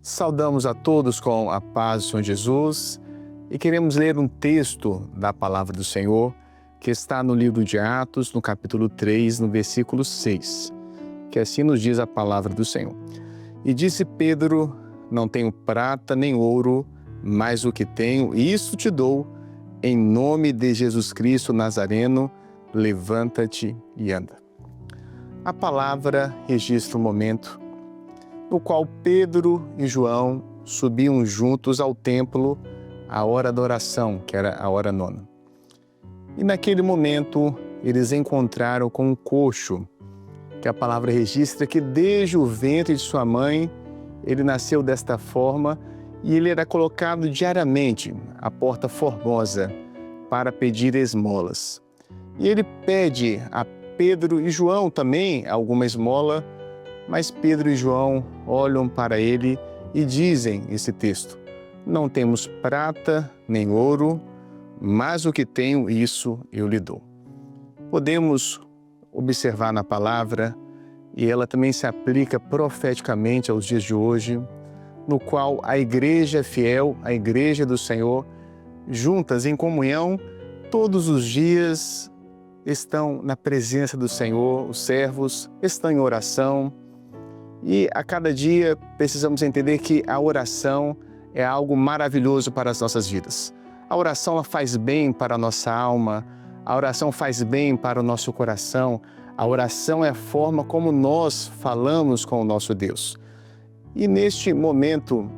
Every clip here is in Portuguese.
Saudamos a todos com a paz do Senhor Jesus e queremos ler um texto da Palavra do Senhor que está no livro de Atos, no capítulo 3, no versículo 6, que assim nos diz a Palavra do Senhor. E disse Pedro: não tenho prata nem ouro, mas o que tenho, isso te dou. Em nome de Jesus Cristo Nazareno, levanta-te e anda. A palavra registra o momento no qual Pedro e João subiam juntos ao templo à hora da oração, que era a hora nona. E naquele momento eles encontraram com um coxo, que a palavra registra que desde o ventre de sua mãe ele nasceu desta forma e ele era colocado diariamente à porta formosa para pedir esmolas. E ele pede a Pedro e João também alguma esmola, mas Pedro e João olham para ele e dizem esse texto: não temos prata nem ouro, mas o que tenho, isso eu lhe dou. Podemos observar na palavra, e ela também se aplica profeticamente aos dias de hoje, no qual a igreja fiel, a igreja do Senhor, juntas em comunhão, todos os dias estão na presença do Senhor, os servos estão em oração. E a cada dia precisamos entender que a oração é algo maravilhoso para as nossas vidas. A oração ela faz bem para a nossa alma, a oração faz bem para o nosso coração, a oração é a forma como nós falamos com o nosso Deus. E neste momento,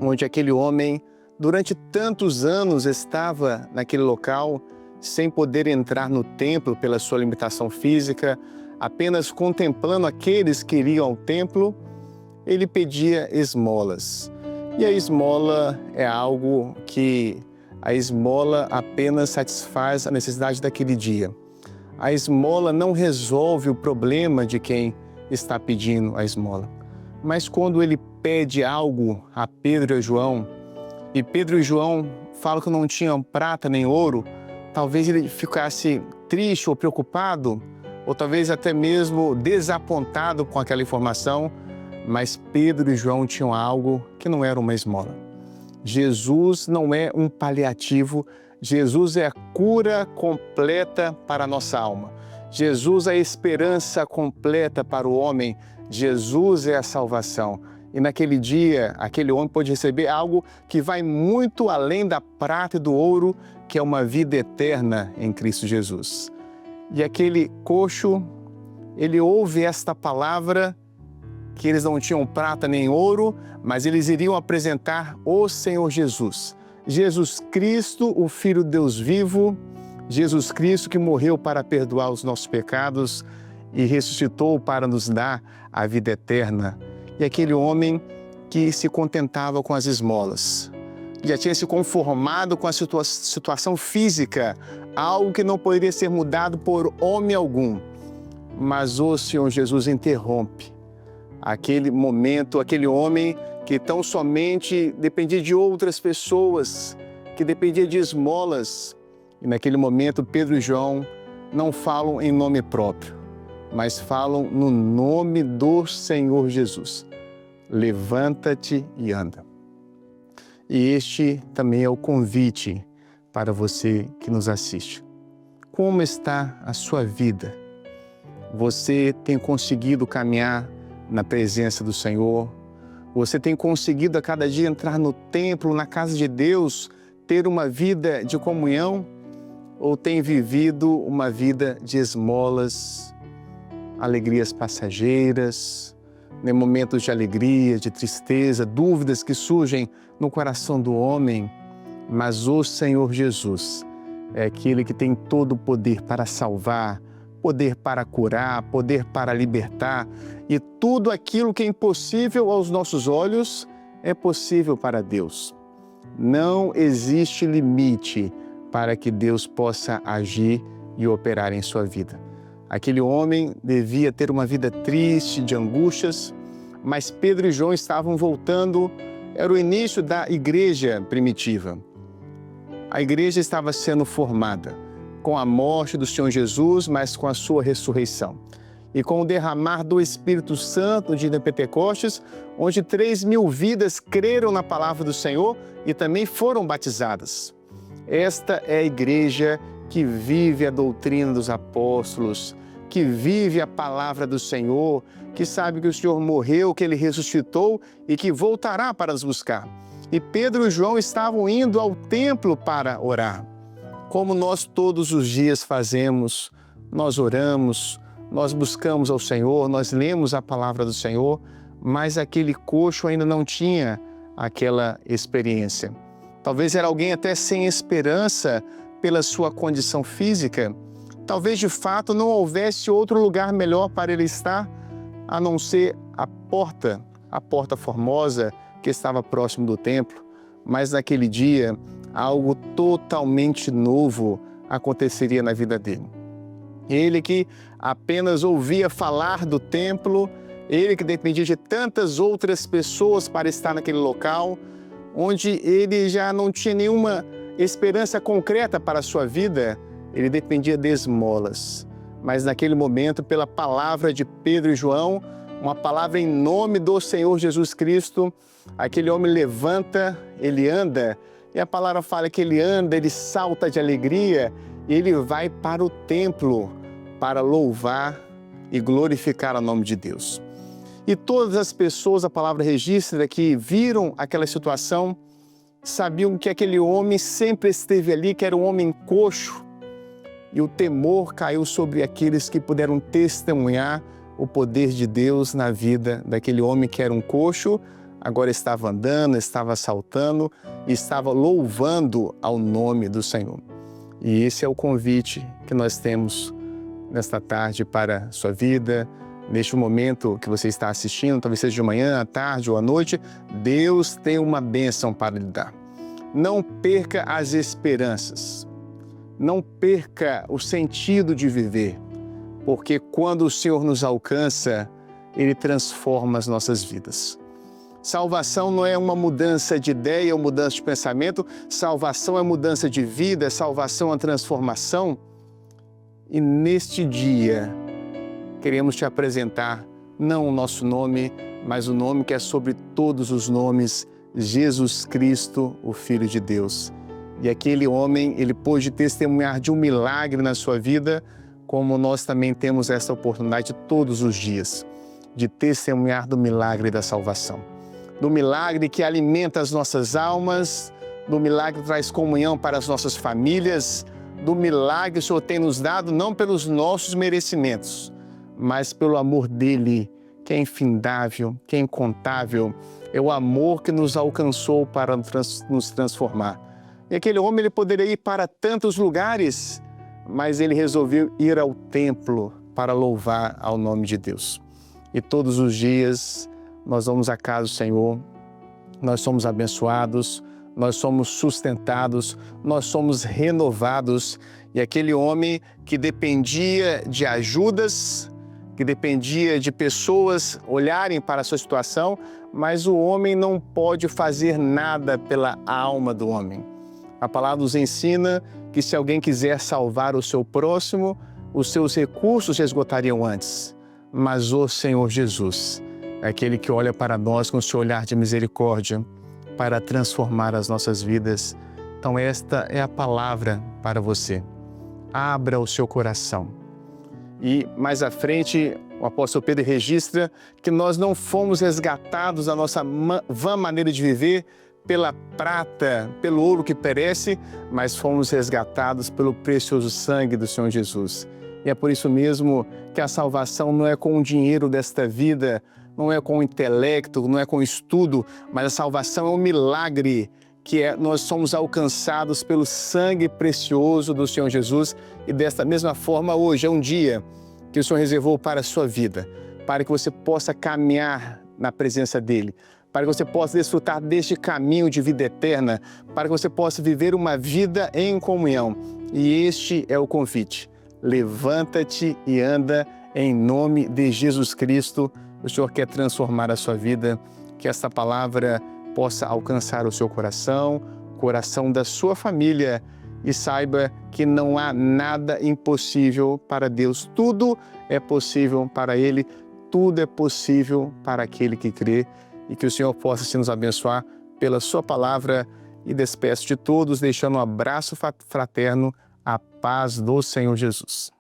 onde aquele homem, durante tantos anos, estava naquele local, sem poder entrar no templo pela sua limitação física, apenas contemplando aqueles que iriam ao templo, ele pedia esmolas. E a esmola é algo que a esmola apenas satisfaz a necessidade daquele dia. A esmola não resolve o problema de quem está pedindo a esmola. Mas quando ele pede algo a Pedro e a João, e Pedro e João falam que não tinham prata nem ouro, talvez ele ficasse triste ou preocupado, ou talvez até mesmo desapontado com aquela informação, mas Pedro e João tinham algo que não era uma esmola. Jesus não é um paliativo, Jesus é a cura completa para a nossa alma. Jesus é a esperança completa para o homem, Jesus é a salvação. E naquele dia, aquele homem pode receber algo que vai muito além da prata e do ouro, que é uma vida eterna em Cristo Jesus. E aquele coxo, ele ouve esta palavra, que eles não tinham prata nem ouro, mas eles iriam apresentar o Senhor Jesus. Jesus Cristo, o Filho de Deus vivo, Jesus Cristo que morreu para perdoar os nossos pecados e ressuscitou para nos dar a vida eterna. E aquele homem que se contentava com as esmolas, já tinha se conformado com a situação física, algo que não poderia ser mudado por homem algum. Mas o Senhor Jesus interrompe aquele momento, aquele homem que tão somente dependia de outras pessoas, que dependia de esmolas. E naquele momento Pedro e João não falam em nome próprio, mas falam no nome do Senhor Jesus. Levanta-te e anda. E este também é o convite para você que nos assiste. Como está a sua vida? Você tem conseguido caminhar na presença do Senhor? Você tem conseguido a cada dia entrar no templo, na casa de Deus, ter uma vida de comunhão? Ou tem vivido uma vida de esmolas, alegrias passageiras, momentos de alegria, de tristeza, dúvidas que surgem no coração do homem? Mas o Senhor Jesus é aquele que tem todo o poder para salvar, poder para curar, poder para libertar, e tudo aquilo que é impossível aos nossos olhos é possível para Deus. Não existe limite para que Deus possa agir e operar em sua vida. Aquele homem devia ter uma vida triste, de angústias, mas Pedro e João estavam voltando, era o início da igreja primitiva. A igreja estava sendo formada com a morte do Senhor Jesus, mas com a sua ressurreição. e com o derramar do Espírito Santo no dia de Pentecostes, onde 3.000 vidas creram na palavra do Senhor e também foram batizadas. Esta é a igreja que vive a doutrina dos apóstolos, que vive a palavra do Senhor, que sabe que o Senhor morreu, que Ele ressuscitou e que voltará para nos buscar. E Pedro e João estavam indo ao templo para orar. Como nós todos os dias fazemos, nós oramos, nós buscamos ao Senhor, nós lemos a palavra do Senhor, mas aquele coxo ainda não tinha aquela experiência. Talvez era alguém até sem esperança pela sua condição física. Talvez de fato não houvesse outro lugar melhor para ele estar, a não ser a porta formosa que estava próximo do templo. Mas naquele dia, algo totalmente novo aconteceria na vida dele. Ele que apenas ouvia falar do templo, ele que dependia de tantas outras pessoas para estar naquele local, onde ele já não tinha nenhuma esperança concreta para a sua vida, ele dependia de esmolas. Mas naquele momento, pela palavra de Pedro e João, uma palavra em nome do Senhor Jesus Cristo, aquele homem levanta, ele anda, e a palavra fala que ele anda, ele salta de alegria, e ele vai para o templo para louvar e glorificar o nome de Deus. E todas as pessoas, a palavra registra, que viram aquela situação, sabiam que aquele homem sempre esteve ali, que era um homem coxo, e o temor caiu sobre aqueles que puderam testemunhar o poder de Deus na vida daquele homem que era um coxo, agora estava andando, estava saltando e estava louvando ao nome do Senhor. E esse é o convite que nós temos nesta tarde para a sua vida, neste momento que você está assistindo, talvez seja de manhã, à tarde ou à noite. Deus tem uma bênção para lhe dar. Não perca as esperanças, não perca o sentido de viver, porque quando o Senhor nos alcança, Ele transforma as nossas vidas. Salvação não é uma mudança de ideia ou mudança de pensamento, salvação é mudança de vida, salvação é transformação. E neste dia, queremos te apresentar não o nosso nome, mas o nome que é sobre todos os nomes, Jesus Cristo, o Filho de Deus. E aquele homem, ele pôde testemunhar de um milagre na sua vida, como nós também temos essa oportunidade todos os dias, de testemunhar do milagre da salvação. Do milagre que alimenta as nossas almas, do milagre que traz comunhão para as nossas famílias, do milagre que o Senhor tem nos dado, não pelos nossos merecimentos, mas pelo amor dEle, que é infindável, que é incontável. É o amor que nos alcançou para nos transformar. E aquele homem, ele poderia ir para tantos lugares, mas ele resolveu ir ao templo para louvar ao nome de Deus. E todos os dias nós vamos à casa do Senhor, nós somos abençoados, nós somos sustentados, nós somos renovados. E aquele homem que dependia de ajudas, que dependia de pessoas olharem para a sua situação, mas o homem não pode fazer nada pela alma do homem. A palavra nos ensina que se alguém quiser salvar o seu próximo, os seus recursos se esgotariam antes. Mas o Senhor Jesus é aquele que olha para nós com o seu olhar de misericórdia para transformar as nossas vidas. Então esta é a palavra para você. Abra o seu coração. E mais à frente, o apóstolo Pedro registra que nós não fomos resgatados da nossa vã maneira de viver pela prata, pelo ouro que perece, mas fomos resgatados pelo precioso sangue do Senhor Jesus. E é por isso mesmo que a salvação não é com o dinheiro desta vida, não é com o intelecto, não é com o estudo, mas a salvação é um milagre, nós somos alcançados pelo sangue precioso do Senhor Jesus. E desta mesma forma, hoje é um dia que o Senhor reservou para a sua vida, para que você possa caminhar na presença dEle, para que você possa desfrutar deste caminho de vida eterna, para que você possa viver uma vida em comunhão. E este é o convite. Levanta-te e anda em nome de Jesus Cristo. O Senhor quer transformar a sua vida, que esta palavra possa alcançar o seu coração, o coração da sua família e saiba que não há nada impossível para Deus. Tudo é possível para Ele, tudo é possível para aquele que crê, e que o Senhor possa se nos abençoar pela sua palavra. E despeço de todos, deixando um abraço fraterno, a paz do Senhor Jesus.